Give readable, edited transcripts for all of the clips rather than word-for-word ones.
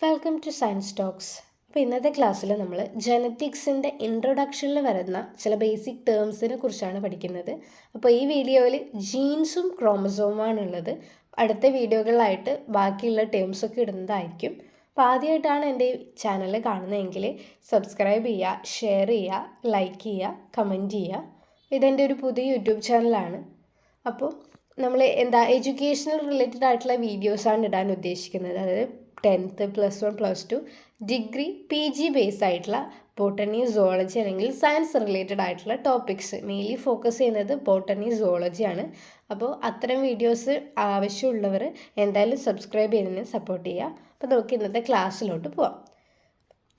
Welcome two science talks. അപ്പോൾ ഇന്നത്തെ ക്ലാസ്സിൽ നമ്മൾ ജനറ്റിക്സിൻ്റെ ഇൻട്രൊഡക്ഷനിൽ വരുന്ന ചില ബേസിക് ടേംസിനെ കുറിച്ചാണ് പഠിക്കുന്നത്. അപ്പോൾ ഈ വീഡിയോയിൽ ജീൻസും ക്രോമസോമാണ് ഉള്ളത്. അടുത്ത വീഡിയോകളിലായിട്ട് ബാക്കിയുള്ള ടേംസൊക്കെ ഇടുന്നതായിരിക്കും. അപ്പോൾ ആദ്യമായിട്ടാണ് എൻ്റെ ചാനൽ കാണുന്നതെങ്കിൽ സബ്സ്ക്രൈബ് ചെയ്യുക, ഷെയർ ചെയ്യുക, ലൈക്ക് ചെയ്യുക, കമൻറ്റ് ചെയ്യുക. ഇതെൻ്റെ ഒരു പുതിയ യൂട്യൂബ് ചാനലാണ്. അപ്പോൾ നമ്മൾ എഡ്യൂക്കേഷണൽ റിലേറ്റഡ് ആയിട്ടുള്ള വീഡിയോസാണ് ഇടാൻ ഉദ്ദേശിക്കുന്നത്. അതായത് 10th +1 +2 ഡിഗ്രി PG ബേസ് ആയിട്ടുള്ള ബോട്ടണി, സുവോളജി അല്ലെങ്കിൽ സയൻസ് റിലേറ്റഡ് ആയിട്ടുള്ള ടോപ്പിക്സ് മെയിൻലി ഫോക്കസ് ചെയ്യുന്നത് ബോട്ടണി, സുവോളജിയാണ്. അപ്പോൾ അത്തരം വീഡിയോസ് ആവശ്യമുള്ളവർ എന്തായാലും സബ്സ്ക്രൈബ് ചെയ്തതിന് സപ്പോർട്ട് ചെയ്യുക. അപ്പോൾ നമുക്ക് ഇന്നത്തെ ക്ലാസ്സിലോട്ട് പോവാം.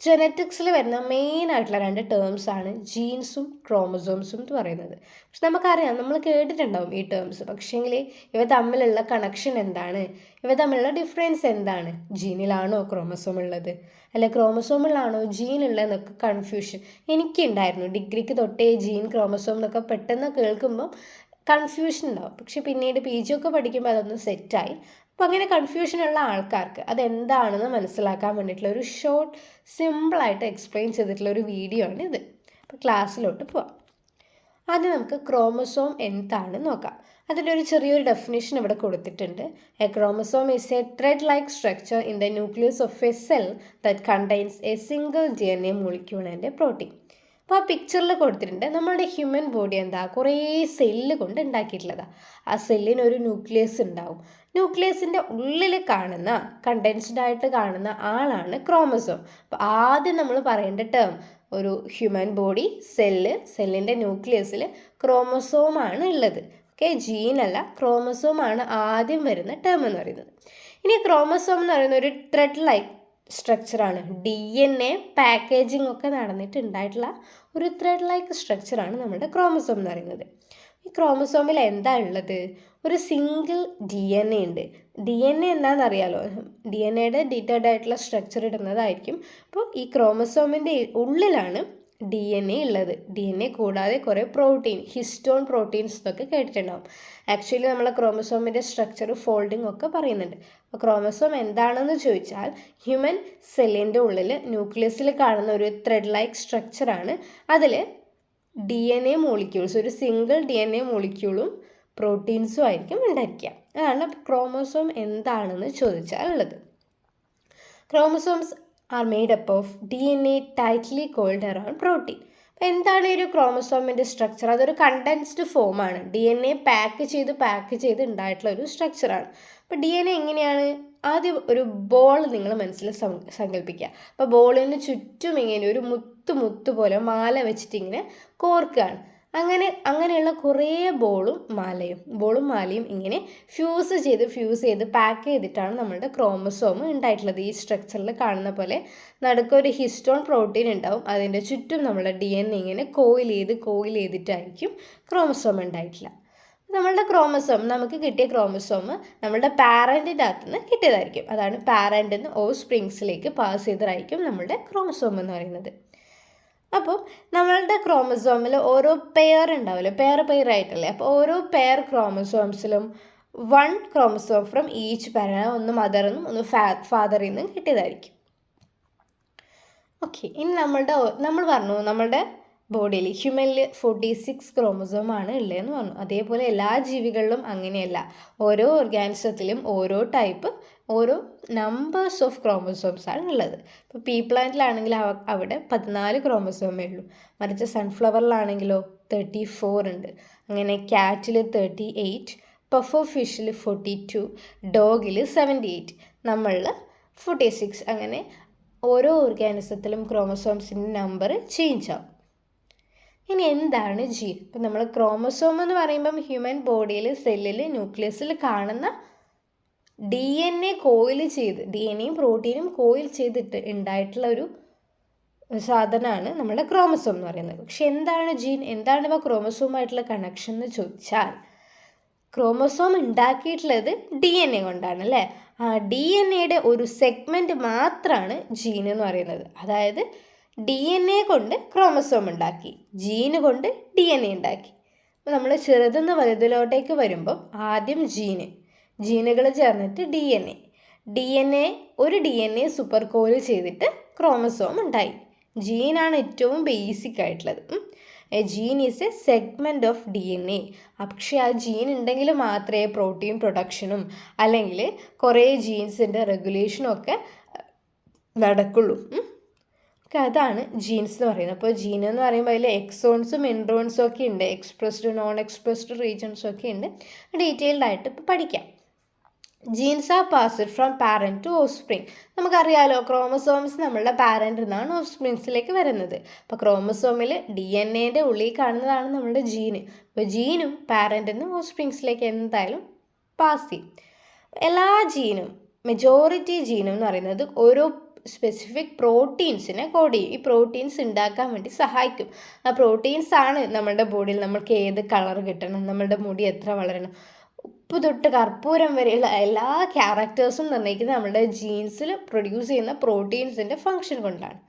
ജനറ്റിക്സിൽ വരുന്ന മെയിൻ ആയിട്ടുള്ള രണ്ട് ടേംസാണ് ജീൻസും ക്രോമസോംസും എന്ന് പറയുന്നത്. പക്ഷെ നമുക്കറിയാം, നമ്മൾ കേട്ടിട്ടുണ്ടാവും ഈ ടേംസ്. പക്ഷേങ്കിൽ ഇവ തമ്മിലുള്ള കണക്ഷൻ എന്താണ്, ഇവ തമ്മിലുള്ള ഡിഫറൻസ് എന്താണ്, ജീനിലാണോ ക്രോമസോം ഉള്ളത്, അല്ലെ ക്രോമസോമിലാണോ ജീൻ ഉള്ളതെന്നൊക്കെ കൺഫ്യൂഷൻ എനിക്കുണ്ടായിരുന്നു. ഡിഗ്രിക്ക് തൊട്ടേ ജീൻ ക്രോമസോം എന്നൊക്കെ പെട്ടെന്ന് കേൾക്കുമ്പം കൺഫ്യൂഷൻ ഉണ്ടാവും. പക്ഷെ പിന്നീട് PG ഒക്കെ പഠിക്കുമ്പോൾ അതൊന്ന് സെറ്റായി. അപ്പോൾ അങ്ങനെ കൺഫ്യൂഷനുള്ള ആൾക്കാർക്ക് അതെന്താണെന്ന് മനസ്സിലാക്കാൻ വേണ്ടിയിട്ടുള്ള ഒരു ഷോർട്ട് സിമ്പിളായിട്ട് എക്സ്പ്ലെയിൻ ചെയ്തിട്ടുള്ള ഒരു വീഡിയോ ആണ് ഇത്. അപ്പോൾ ക്ലാസ്സിലോട്ട് പോവാം. ആദ്യം നമുക്ക് ക്രോമസോം എന്താണെന്ന് നോക്കാം. അതിൻ്റെ ഒരു ചെറിയൊരു ഡെഫിനേഷൻ ഇവിടെ കൊടുത്തിട്ടുണ്ട്. A chromosome is a threat like structure in the nucleus of A cell that contains A single DNA molecule and A protein. അപ്പോൾ ആ പിക്ചറിൽ കൊടുത്തിട്ടുണ്ട്, നമ്മളുടെ ഹ്യൂമൻ ബോഡി എന്താ കുറേ സെല്ല് കൊണ്ട് ഉണ്ടാക്കിയിട്ടുള്ളതാണ്. ആ സെല്ലിനൊരു ന്യൂക്ലിയസ് ഉണ്ടാവും. ന്യൂക്ലിയസിൻ്റെ ഉള്ളിൽ കാണുന്ന കണ്ടൻസ്ഡ് ആയിട്ട് കാണുന്ന ആളാണ് ക്രോമസോം. അപ്പോൾ ആദ്യം നമ്മൾ പറയേണ്ട ടേം ഒരു ഹ്യൂമൻ ബോഡി, സെല്ലിൻ്റെ ന്യൂക്ലിയസിൽ ക്രോമസോമാണ് ഉള്ളത്. ഓക്കെ, ജീനല്ല, ക്രോമസോമാണ് ആദ്യം വരുന്ന ടേം എന്ന് പറയുന്നത്. ഇനി ക്രോമസോം എന്ന് പറയുന്ന ഒരു ത്രെഡ് ലൈക്ക് സ്ട്രക്ചറാണ്. DNA പാക്കേജിംഗ് ഒക്കെ നടന്നിട്ടുണ്ടായിട്ടുള്ള ഒരു ത്രെഡ് ലൈക്ക് സ്ട്രക്ചറാണ് നമ്മുടെ ക്രോമസോം എന്ന് പറയുന്നത്. ഈ ക്രോമസോമിൽ എന്താ ഉള്ളത്? ഒരു സിംഗിൾ DNA ഉണ്ട്. DNA എന്താണെന്നറിയാലോ, DNAയുടെ ഡീറ്റെയിൽഡ് ആയിട്ടുള്ള സ്ട്രക്ചർ ഇടുന്നതായിരിക്കും. അപ്പോൾ ഈ ക്രോമസോമിൻ്റെ ഉള്ളിലാണ് DNA ഉള്ളത്. DNA കൂടാതെ കുറേ പ്രോട്ടീൻ, ഹിസ്റ്റോൺ പ്രോട്ടീൻസ് എന്നൊക്കെ കേട്ടിട്ടുണ്ടാവും. ആക്ച്വലി നമ്മളെ ക്രോമസോമിൻ്റെ സ്ട്രക്ചർ ഫോൾഡിംഗ് ഒക്കെ പറയുന്നുണ്ട്. അപ്പോൾ ക്രോമസോം എന്താണെന്ന് ചോദിച്ചാൽ ഹ്യൂമൻ സെല്ലിൻ്റെ ഉള്ളിൽ ന്യൂക്ലിയസിൽ കാണുന്ന ഒരു ത്രെഡ് ലൈക്ക് സ്ട്രക്ചറാണ്. അതിൽ DNA മോളിക്യൂൾസ്, ഒരു സിംഗിൾ DNA മോളിക്യൂളും പ്രോട്ടീൻസും ആയിരിക്കും ഉണ്ടായിരിക്കുക. അതാണ് ക്രോമസോം എന്താണെന്ന് ചോദിച്ചാൽ ഉള്ളത്. Chromosomes are made up of DNA tightly coiled around protein. അപ്പോൾ എന്താണ് ഒരു ക്രോമസോമിൻ്റെ സ്ട്രക്ചർ? അതൊരു കണ്ടൻസ്ഡ് ഫോമാണ്. DNA പാക്ക് ചെയ്ത് ഉണ്ടായിട്ടുള്ള ഒരു സ്ട്രക്ചറാണ്. അപ്പോൾ DNA എങ്ങനെയാണ്? ആദ്യം ഒരു ബോൾ നിങ്ങൾ മനസ്സിൽ സങ്കല്പിക്കുക. അപ്പോൾ ബോളിന് ചുറ്റും ഇങ്ങനെ ഒരു മുത്ത് പോലെ മാല വെച്ചിട്ട് ഇങ്ങനെ കോർക്കുകയാണ്. അങ്ങനെയുള്ള കുറേ ബോളും മാലയും ഇങ്ങനെ ഫ്യൂസ് ചെയ്ത് പാക്ക് ചെയ്തിട്ടാണ് നമ്മളുടെ ക്രോമസോം ഉണ്ടായിട്ടുള്ളത്. ഈ സ്ട്രക്ചറിൽ കാണുന്ന പോലെ നടുക്കൊരു ഹിസ്റ്റോൺ പ്രോട്ടീൻ ഉണ്ടാവും. അതിൻ്റെ ചുറ്റും നമ്മളുടെ DNA ഇങ്ങനെ കോയിൽ ചെയ്തിട്ടായിരിക്കും ക്രോമസോം ഉണ്ടായിട്ടില്ല. നമ്മളുടെ ക്രോമസോം, നമുക്ക് കിട്ടിയ ക്രോമസോം നമ്മളുടെ പാരൻറ്റിൻ്റെ അകത്തുനിന്ന് കിട്ടിയതായിരിക്കും. അതാണ് പാരൻറ്റിൽ നിന്ന് ഓഫ്സ്പ്രിങ്സിലേക്ക് പാസ് ചെയ്തതായിരിക്കും നമ്മളുടെ ക്രോമസോം എന്ന് പറയുന്നത്. അപ്പം നമ്മളുടെ ക്രോമസോമിൽ ഓരോ പെയർ ഉണ്ടാവില്ലേ, പെയർ ആയിട്ടല്ലേ. അപ്പോൾ ഓരോ പെയർ ക്രോമസോംസിലും 1 ക്രോമസോം ഫ്രം ഈച്ച് പാരൻ്റ്, ഒന്ന് മദറിൽ നിന്നും ഒന്ന് ഫാദറിൽ നിന്നും കിട്ടിയതായിരിക്കും. ഓക്കെ, ഇനി നമ്മൾ പറഞ്ഞു നമ്മളുടെ ബോഡിയിൽ, ഹ്യൂമനിൽ 46 ക്രോമസോമാണ് ഉള്ളതെന്ന് പറഞ്ഞു. അതേപോലെ എല്ലാ ജീവികളിലും അങ്ങനെയല്ല. ഓരോ ഓർഗാനിസത്തിലും ഓരോ നമ്പേഴ്സ് ഓഫ് ക്രോമസോംസാണ് ഉള്ളത്. ഇപ്പോൾ പീ പ്ലാന്റിലാണെങ്കിൽ അവിടെ 14 ക്രോമസോമേ ഉള്ളൂ. മറിച്ച് സൺഫ്ലവറിലാണെങ്കിലോ 34 ഉണ്ട്. അങ്ങനെ ക്യാറ്റിൽ 38, പഫ് ഓഫ് ഫിഷിൽ 42, ഡോഗിൽ 78, നമ്മളിൽ 46. അങ്ങനെ ഓരോ ഓർഗാനിസത്തിലും ക്രോമസോംസിൻ്റെ നമ്പർ ചേഞ്ച് ആവും. ഇനി എന്താണ് ജീൻ? ഇപ്പം നമ്മൾ ക്രോമസോം എന്ന് പറയുമ്പം ഹ്യൂമൻ ബോഡിയിൽ, സെല്ലിൽ, ന്യൂക്ലിയസിൽ കാണുന്ന DNA DNAയും പ്രോട്ടീനും കോയിൽ ചെയ്തിട്ട് ഉണ്ടായിട്ടുള്ള ഒരു സാധനമാണ് നമ്മുടെ ക്രോമസോം എന്ന് പറയുന്നത്. പക്ഷെ എന്താണ് ജീൻ? എന്താണ് ഇവ ക്രോമസോമായിട്ടുള്ള കണക്ഷൻ എന്ന് ചോദിച്ചാൽ, ക്രോമസോം ഉണ്ടാക്കിയിട്ടുള്ളത് DNA കൊണ്ടാണ് അല്ലേ. ആ DNAയുടെ ഒരു സെഗ്മെൻറ്റ് മാത്രമാണ് ജീൻ എന്ന് പറയുന്നത്. അതായത് DNA കൊണ്ട് ക്രോമസോം ഉണ്ടാക്കി, ജീന് കൊണ്ട് DNA ഉണ്ടാക്കി. അപ്പോൾ നമ്മൾ ചെറുതെന്ന് വലുതിലോട്ടേക്ക് വരുമ്പം ആദ്യം ജീനുകൾ ചേർന്നിട്ട് DNA, ഒരു D N A super coil ചെയ്തിട്ട് ക്രോമസോം ഉണ്ടായി. ജീനാണ് ഏറ്റവും ബേസിക് ആയിട്ടുള്ളത്. A gene is a segment of D N A. പക്ഷേ ആ ജീൻ ഉണ്ടെങ്കിൽ മാത്രമേ പ്രോട്ടീൻ പ്രൊഡക്ഷനും അല്ലെങ്കിൽ കുറേ ജീൻസിൻ്റെ റെഗുലേഷനും ഒക്കെ നടക്കുള്ളൂ. അതാണ് ജീൻസ് എന്ന് പറയുന്നത്. അപ്പോൾ ജീൻ എന്ന് പറയുമ്പോൾ അതിൽ എക്സോൺസും ഇൻട്രോൺസും ഒക്കെ ഉണ്ട്, എക്സ്പ്രസ്ഡ് നോൺ എക്സ്പ്രസ്ഡ് റീജൻസും ഒക്കെ ഉണ്ട്. ഡീറ്റെയിൽഡ് ആയിട്ട് ഇപ്പോൾ പഠിക്കാം. Genes are passed from parent to offspring. നമുക്കറിയാലോ ക്രോമസോംസ് നമ്മളുടെ പാരൻറ്റിൽ നിന്നാണ് ഓഫ്സ്പ്രിങ്സിലേക്ക് വരുന്നത്. അപ്പോൾ ക്രോമസോമിൽ DNA ഉള്ളിൽ കാണുന്നതാണ് നമ്മളുടെ ജീന്. അപ്പോൾ ജീനും പാരൻറ്റിൽ നിന്ന് ഓഫ്സ്പ്രിങ്സിലേക്ക് എന്തായാലും പാസ് ചെയ്യും. എല്ലാ ജീനും മെജോറിറ്റി ജീനും എന്ന് പറയുന്നത് ഓരോ സ്പെസിഫിക് പ്രോട്ടീൻസിനെ കോഡ് ചെയ്യും. ഈ പ്രോട്ടീൻസ് ഉണ്ടാക്കാൻ വേണ്ടി സഹായിക്കും. ആ പ്രോട്ടീൻസ് ആണ് നമ്മുടെ ബോഡിയിൽ നമ്മൾക്ക് ഏത് കളർ കിട്ടണം, നമ്മളുടെ മുടി എത്ര വളരണം, ഉപ്പ് തൊട്ട് കർപ്പൂരം വരെയുള്ള എല്ലാ ക്യാരക്ടേഴ്സും നിർണ്ണയിക്കുന്നത് നമ്മുടെ ജീൻസിൽ പ്രൊഡ്യൂസ് ചെയ്യുന്ന പ്രോട്ടീൻസിൻ്റെ ഫങ്ഷൻ കൊണ്ടാണ്.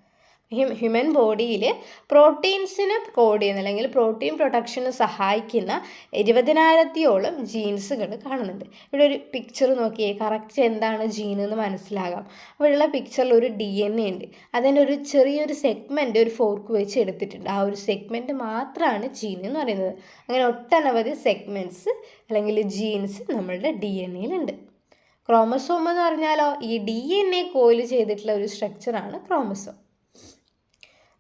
ഹ്യൂമൻ ബോഡിയിൽ പ്രോട്ടീൻസിനെ കോഡ് ചെയ്യുന്ന അല്ലെങ്കിൽ പ്രോട്ടീൻ പ്രൊഡക്ഷന് സഹായിക്കുന്ന 20,000-ഓളം ജീൻസുകൾ കാണുന്നുണ്ട്. ഇവിടെ ഒരു പിക്ചർ നോക്കിയേ, കറക്റ്റ് എന്താണ് ജീൻ എന്ന് മനസ്സിലാകാം. അവിടെയുള്ള പിക്ചറിൽ ഒരു DNA ഉണ്ട്. അതിൻ്റെ ഒരു ചെറിയൊരു സെഗ്മെൻറ്റ് ഒരു ഫോർക്ക് വെച്ച് എടുത്തിട്ടുണ്ട്. ആ ഒരു സെഗ്മെൻറ്റ് മാത്രമാണ് ജീൻ എന്ന് പറയുന്നത്. അങ്ങനെ ഒട്ടനവധി സെഗ്മെൻറ്റ്സ് അല്ലെങ്കിൽ ജീൻസ് നമ്മളുടെ DNAയിലുണ്ട്. ക്രോമസോം എന്ന് പറഞ്ഞാലോ ഈ DNA കോയിൽ ചെയ്തിട്ടുള്ള ഒരു സ്ട്രക്ചറാണ് ക്രോമസോം.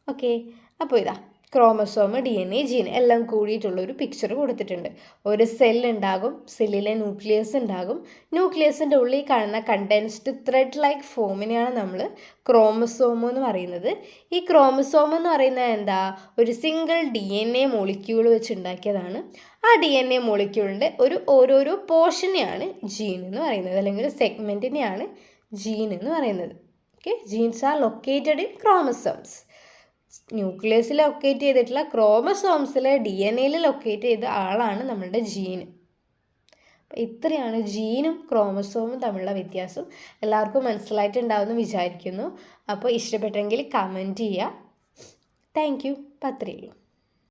ഓക്കെ, അപ്പോൾ ഇതാ ക്രോമസോം, DNA, ജീൻ എല്ലാം കൂടിയിട്ടുള്ളൊരു പിക്ചർ കൊടുത്തിട്ടുണ്ട്. ഒരു സെല്ലുണ്ടാകും, സെല്ലിലെ ന്യൂക്ലിയസ് ഉണ്ടാകും. ന്യൂക്ലിയസിൻ്റെ ഉള്ളിൽ കാണുന്ന കണ്ടൻസ്ഡ് ത്രെഡ് ലൈക്ക് ഫോമിനെയാണ് നമ്മൾ ക്രോമസോം എന്ന് പറയുന്നത്. ഈ ക്രോമസോം എന്ന് പറയുന്നത് എന്താ, ഒരു സിംഗിൾ DNA മോളിക്യൂൾ വെച്ച് ഉണ്ടാക്കിയതാണ്. ആ DNA മോളിക്യൂളിൻ്റെ ഓരോരോ പോർഷനെയാണ് ജീൻ എന്ന് പറയുന്നത്, അല്ലെങ്കിൽ ഒരു സെഗ്മെൻറ്റിനെയാണ് ജീൻ എന്ന് പറയുന്നത്. Okay, genes are located in chromosomes. ന്യൂക്ലിയസിൽ ലൊക്കേറ്റ് ചെയ്തിട്ടുള്ള ക്രോമസോംസിലെ DNA ലൊക്കേറ്റ് ചെയ്ത ആളാണ് നമ്മളുടെ ജീൻ. ഇത്രയാണ് ജീനും ക്രോമസോമും തമ്മിലുള്ള വ്യത്യാസം. എല്ലാവർക്കും മനസ്സിലായിട്ടുണ്ടാവുമെന്ന് വിചാരിക്കുന്നു. അപ്പോൾ ഇഷ്ടപ്പെട്ടെങ്കിൽ കമൻറ്റ് ചെയ്യുക. Thank you. അത്രയേ ഉള്ളൂ.